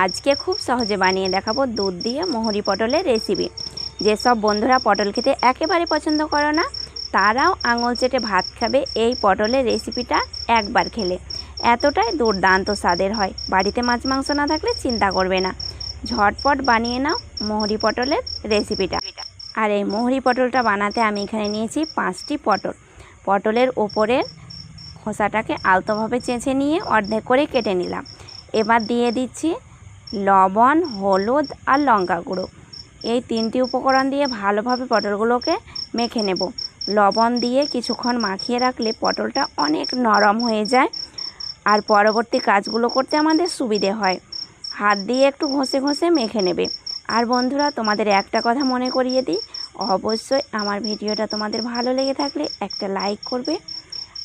আজকে খুব সহজে বানিয়ে দেখাবো দুধ দিয়ে মোহরি পটলের রেসিপি। যেসব বন্ধুরা পটল খেতে একেবারে পছন্দ করো না তারাও আঙুল চেটে ভাত খাবে এই পটলের রেসিপিটা একবার খেলে। এতটাই দুর্দান্ত স্বাদের হয়, বাড়িতে মাছ মাংস না থাকলে চিন্তা করবে না, ঝটপট বানিয়ে নাও মোহরি পটলের রেসিপিটা। আর এই মোহরি পটলটা বানাতে আমি এখানে নিয়েছি 5টি পটল। পটলের ওপরের খোসাটাকে আলতোভাবে চেঁচে নিয়ে অর্ধেক করে কেটে নিলাম। এবার দিয়ে দিচ্ছি লবণ, হলুদ আর লঙ্কা গুঁড়ো। এই 3টি উপকরণ দিয়ে ভালোভাবে পটলগুলোকে মেখে নেব। লবণ দিয়ে কিছুক্ষণ মাখিয়ে রাখলে পটলটা অনেক নরম হয়ে যায় আর পরবর্তী কাজগুলো করতে আমাদের সুবিধে হয়। হাত দিয়ে একটু ঘষে ঘষে মেখে নেবে। আর বন্ধুরা, তোমাদের একটা কথা মনে করিয়ে দিই, অবশ্যই আমার ভিডিওটা তোমাদের ভালো লেগে থাকলে একটা লাইক করবে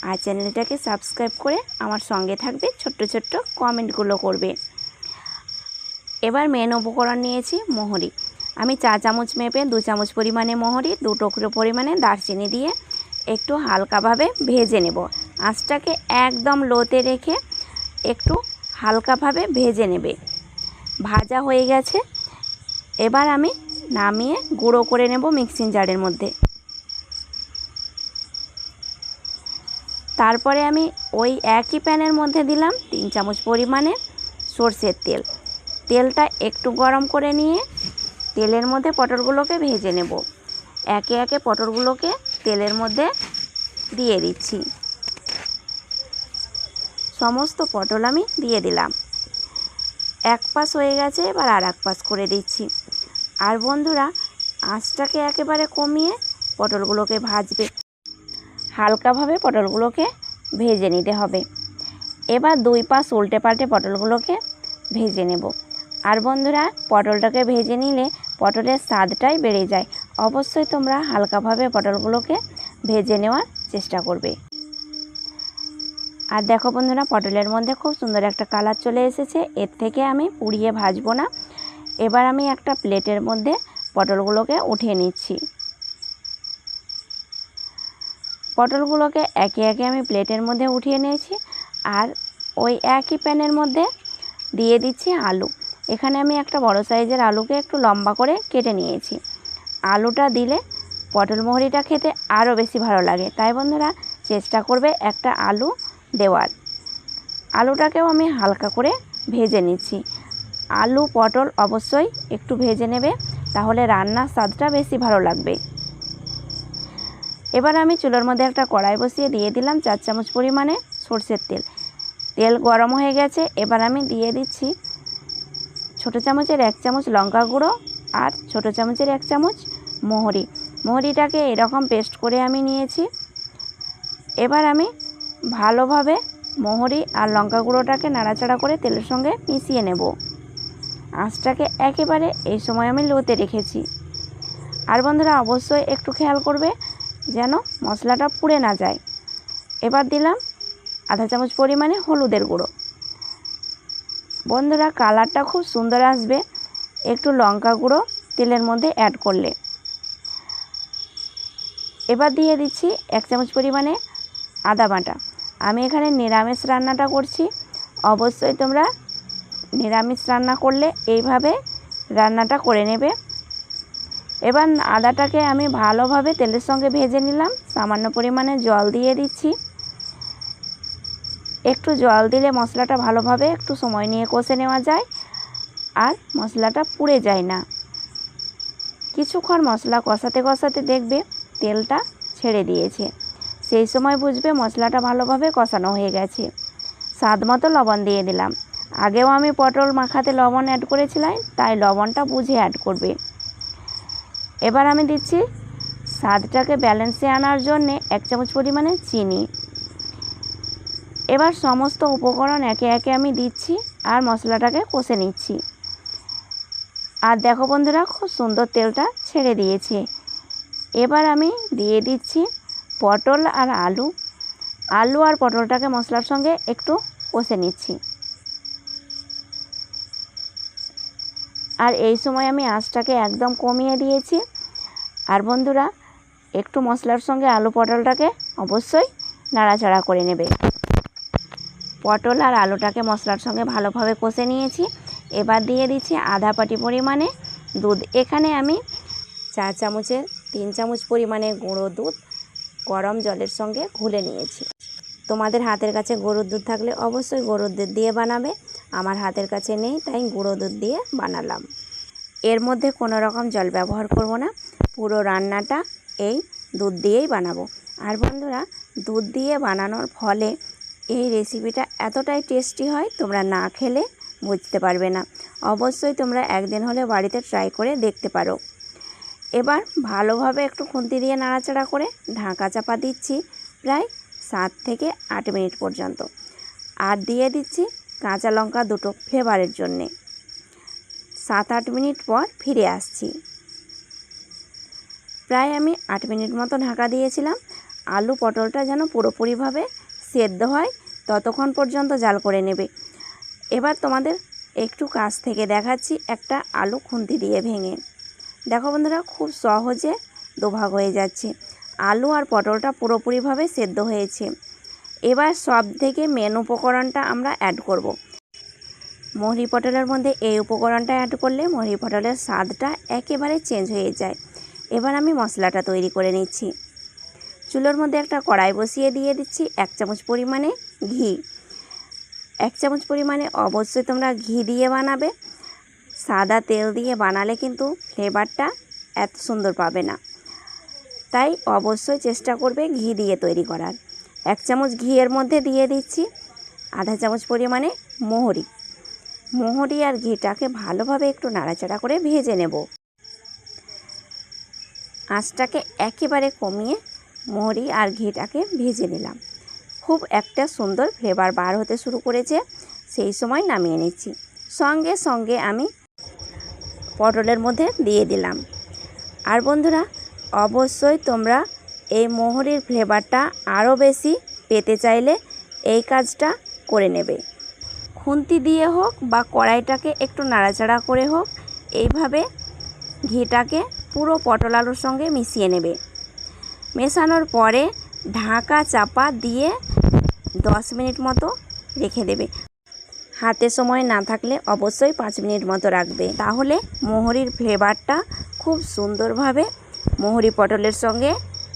আর চ্যানেলটাকে সাবস্ক্রাইব করে আমার সঙ্গে থাকবে, ছোট্ট ছোট্ট কমেন্টগুলো করবে। এবার মেন উপকরণ নিয়েছি মোহরি। আমি 4 চামচ মেপে 2 চামচ পরিমাণে মোহরি, 2 টুকরো পরিমাণে দারচিনি দিয়ে একটু হালকাভাবে ভেজে নেব। আঁচটাকে একদম লোতে রেখে একটু হালকাভাবে ভেজে নেবে। ভাজা হয়ে গেছে, এবার আমি নামিয়ে গুঁড়ো করে নেব মিক্সিং জারের মধ্যে। তারপরে আমি ওই একই প্যানের মধ্যে দিলাম 3 চামচ পরিমাণে সরষের তেল। তেলটা একটু গরম করে নিয়ে তেলের মধ্যে পটলগুলোকে ভেজে নেব। একে একে পটলগুলোকে তেলের মধ্যে দিয়ে দিচ্ছি। সমস্ত পটল আমি দিয়ে দিলাম। এক পাশ হয়ে গেছে, এবার আর এক পাশ করে দিচ্ছি। আর বন্ধুরা, আঁচটাকে একেবারে কমিয়ে পটলগুলোকে ভাজবে। হালকাভাবে পটলগুলোকে ভেজে নিতে হবে। এবার 2 পাশ উল্টে পাল্টে পটলগুলোকে ভেজে নেব। আর বন্ধুরা, পটলটাকে ভেজে নিলে পটলের স্বাদটাই বেড়ে যায়। অবশ্যই তোমরা হালকাভাবে পটলগুলোকে ভেজে নেওয়ার চেষ্টা করবে। আর দেখো বন্ধুরা, পটলের মধ্যে খুব সুন্দর একটা কালার চলে এসেছে। এর থেকে আমি পুড়িয়ে ভাজবো না। এবার আমি একটা প্লেটের মধ্যে পটলগুলোকে উঠিয়ে নিচ্ছি। পটলগুলোকে একে একে আমি প্লেটের মধ্যে উঠিয়ে নিয়েছি। আর ওই একই প্যানের মধ্যে দিয়ে দিচ্ছি আলু। এখানে আমি একটা বড় সাইজের আলুকে একটু লম্বা করে কেটে নিয়েছি। আলুটা দিলে পটল মোহরিটা খেতে আরও বেশি ভালো লাগে, তাই বন্ধুরা চেষ্টা করবে একটা আলু দেওয়ার। আলুটাকেও আমি হালকা করে ভেজে নিচ্ছি। আলু পটল অবশ্যই একটু ভেজে নেবে, তাহলে রান্নার স্বাদটা বেশি ভালো লাগবে। এবার আমি চুলোর মধ্যে একটা কড়াই বসিয়ে দিয়ে দিলাম 4 চামচ পরিমাণে সরষের তেল। তেল গরম হয়ে গেছে, এবার আমি দিয়ে দিচ্ছি ছোটো চামচের 1 চামচ লঙ্কা গুঁড়ো আর ছোটো চামচের 1 চামচ মোহরি। মোহরিটাকে এরকম পেস্ট করে আমি নিয়েছি। এবার আমি ভালোভাবে মোহরি আর লঙ্কা গুঁড়োটাকে নাড়াচাড়া করে তেলের সঙ্গে মিশিয়ে নেব। আঁচটাকে একেবারে এই সময় আমি লোতে রেখেছি। আর বন্ধুরা, অবশ্যই একটু খেয়াল করবে যেন মশলাটা পুড়ে না যায়। এবার দিলাম আধা চামচ পরিমাণে হলুদের গুঁড়ো। বন্ধুরা, কালারটা খুব সুন্দর আসবে একটু লঙ্কা গুঁড়ো তেলের মধ্যে অ্যাড করলে। এবার দিয়ে দিচ্ছি 1 চামচ পরিমাণে আদা বাটা। আমি এখানে নিরামিষ রান্নাটা করছি, অবশ্যই তোমরা নিরামিষ রান্না করলে এইভাবে রান্নাটা করে নেবে। এবার আদাটাকে আমি ভালোভাবে তেলের সঙ্গে ভেজে নিলাম। সামান্য পরিমাণে জল দিয়ে দিচ্ছি। একটু জল দিলে মশলাটা ভালোভাবে একটু সময় নিয়ে কষে নেওয়া যায় আর মশলাটা পুড়ে যায় না। কিছুক্ষণ মশলা কষাতে কষাতে দেখবে তেলটা ছেড়ে দিয়েছে, সেই সময় বুঝবে মশলাটা ভালোভাবে কষানো হয়ে গেছে। স্বাদ মতো লবণ দিয়ে দিলাম। আগেও আমি পটল মাখাতে লবণ অ্যাড করেছিলাম, তাই লবণটা বুঝে অ্যাড করবে। এবার আমি দিচ্ছি স্বাদটাকে ব্যালেন্সে আনার জন্যে 1 চামচ পরিমাণে চিনি। এবার সমস্ত উপকরণ একে একে আমি দিচ্ছি আর মশলাটাকে কষে নিচ্ছি। আর দেখো বন্ধুরা, খুব সুন্দর তেলটা ছেড়ে দিয়েছে। এবার আমি দিয়ে দিচ্ছি পটল আর আলু। আলু আর পটলটাকে মশলার সঙ্গে একটু কষে নিচ্ছি। আর এই সময় আমি আঁচটাকে একদম কমিয়ে দিয়েছি। আর বন্ধুরা, একটু মশলার সঙ্গে আলু পটলটাকে অবশ্যই নাড়াচাড়া করে নেবে। পটল আর আলুটাকে মশলার সঙ্গে ভালোভাবে কষে নিয়েছি। এবার দিয়ে দিচ্ছি আধা বাটি পরিমাণে দুধ। এখানে আমি 4 চামচের 3 চামচ পরিমাণে গুঁড়ো দুধ গরম জলের সঙ্গে ঘুলে নিয়েছি। তোমাদের হাতের কাছে গরুর দুধ থাকলে অবশ্যই গরুর দুধ দিয়ে বানাবে। আমার হাতের কাছে নেই, তাই গুঁড়ো দুধ দিয়ে বানালাম। এর মধ্যে কোনো রকম জল ব্যবহার করব না, পুরো রান্নাটা এই দুধ দিয়েই বানাবো। আর বন্ধুরা, দুধ দিয়ে বানানোর ফলে এই রেসিপিটা এতটাই টেস্টি হয়, তোমরা না খেলে বুঝতে পারবে না। অবশ্যই তোমরা একদিন হলে বাড়িতে ট্রাই করে দেখতে পারো। এবার ভালোভাবে একটু খুন্তি দিয়ে নাড়াচাড়া করে ঢাকা চাপা দিচ্ছি প্রায় 7 থেকে 8 মিনিট পর্যন্ত। আর দিয়ে দিচ্ছি কাঁচা লঙ্কা দুটো ফ্লেভারের জন্যে। 7-8 মিনিট পর ফিরে আসছি। প্রায় আমি 8 মিনিট মতো ঢাকা দিয়েছিলাম। আলু পটলটা যেন পুরোপুরিভাবে সেদ্ধ হয় ততক্ষণ পর্যন্ত জাল করে নেবে। এবার তোমাদের একটু কাছ থেকে দেখাচ্ছি একটা আলু খুন্তি দিয়ে ভেঙে। দেখো বন্ধুরা, খুব সহজে দুভাগ হয়ে যাচ্ছে। আলু আর পটলটা পুরোপুরিভাবে সেদ্ধ হয়েছে। এবার সব থেকে মেন উপকরণটা আমরা অ্যাড করব। মোহরি পটলের মধ্যে এই উপকরণটা অ্যাড করলে মোহরি পটলের স্বাদটা একেবারে চেঞ্জ হয়ে যায়। এবার আমি মশলাটা তৈরি করে নিচ্ছি। চুলোর মধ্যে একটা কড়াই বসিয়ে দিয়ে দিচ্ছি 1 চামচ পরিমাণে ঘি। 1 চামচ পরিমাণে অবশ্যই তোমরা ঘি দিয়ে বানাবে। সাদা তেল দিয়ে বানালে কিন্তু ফ্লেভারটা এত সুন্দর পাবে না, তাই অবশ্যই চেষ্টা করবে ঘি দিয়ে তৈরি করার। 1 চামচ ঘিয়ের মধ্যে দিয়ে দিচ্ছি আধা চামচ পরিমাণে মোহরি। মোহরি আর ঘিটাকে ভালোভাবে একটু নাড়াচাড়া করে ভেজে নেব। আঁচটাকে একেবারে কমিয়ে মোহরি আর ঘিটাকে ভেজে নিলাম। খুব একটা সুন্দর ফ্লেভার বার হতে শুরু করেছে, সেই সময় নামিয়ে নিচ্ছি। সঙ্গে সঙ্গে আমি পটলের মধ্যে দিয়ে দিলাম। আর বন্ধুরা, অবশ্যই তোমরা এই মোহরির ফ্লেভারটা আরও বেশি পেতে চাইলে এই কাজটা করে নেবে। খুন্তি দিয়ে হোক বা কড়াইটাকে একটু নাড়াচাড়া করে হোক, এইভাবে ঘিটাকে পুরো পটল আলুর সঙ্গে মিশিয়ে নেবে। মেশানোর পরে ঢাকা চাপা দিয়ে 10 মিনিট মতো রেখে দেবে। হাতে সময় না থাকলে অবশ্যই 5 মিনিট মতো রাখবে, তাহলে মোহরির ফ্লেভারটা খুব সুন্দরভাবে মোহরি পটলের সঙ্গে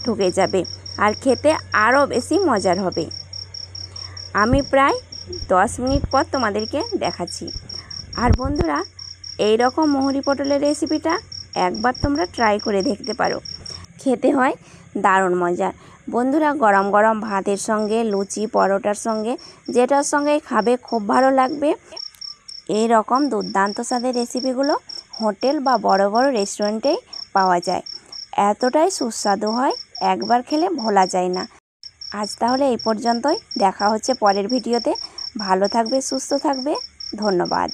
ঢুকে যাবে আর খেতে আরও বেশি মজার হবে। আমি প্রায় 10 মিনিট পর তোমাদেরকে দেখাচ্ছি। আর বন্ধুরা, এই রকম মোহরি পটলের রেসিপিটা একবার তোমরা ট্রাই করে দেখতে পারো, খেতে হয় দারুণ মজার। বন্ধুরা, গরম গরম ভাতের সঙ্গে, লুচি পরোটার সঙ্গে, যেটার সঙ্গে খাবে খুব ভালো লাগবে। এই রকম দুর্দান্ত স্বাদের রেসিপিগুলো হোটেল বা বড় বড় রেস্টুরেন্টেই পাওয়া যায়। এতটাই সুস্বাদু হয়, একবার খেলে ভোলা যায় না। আজ তাহলে এই পর্যন্তই, দেখা হচ্ছে পরের ভিডিওতে। ভালো থাকবে, সুস্থ থাকবে, ধন্যবাদ।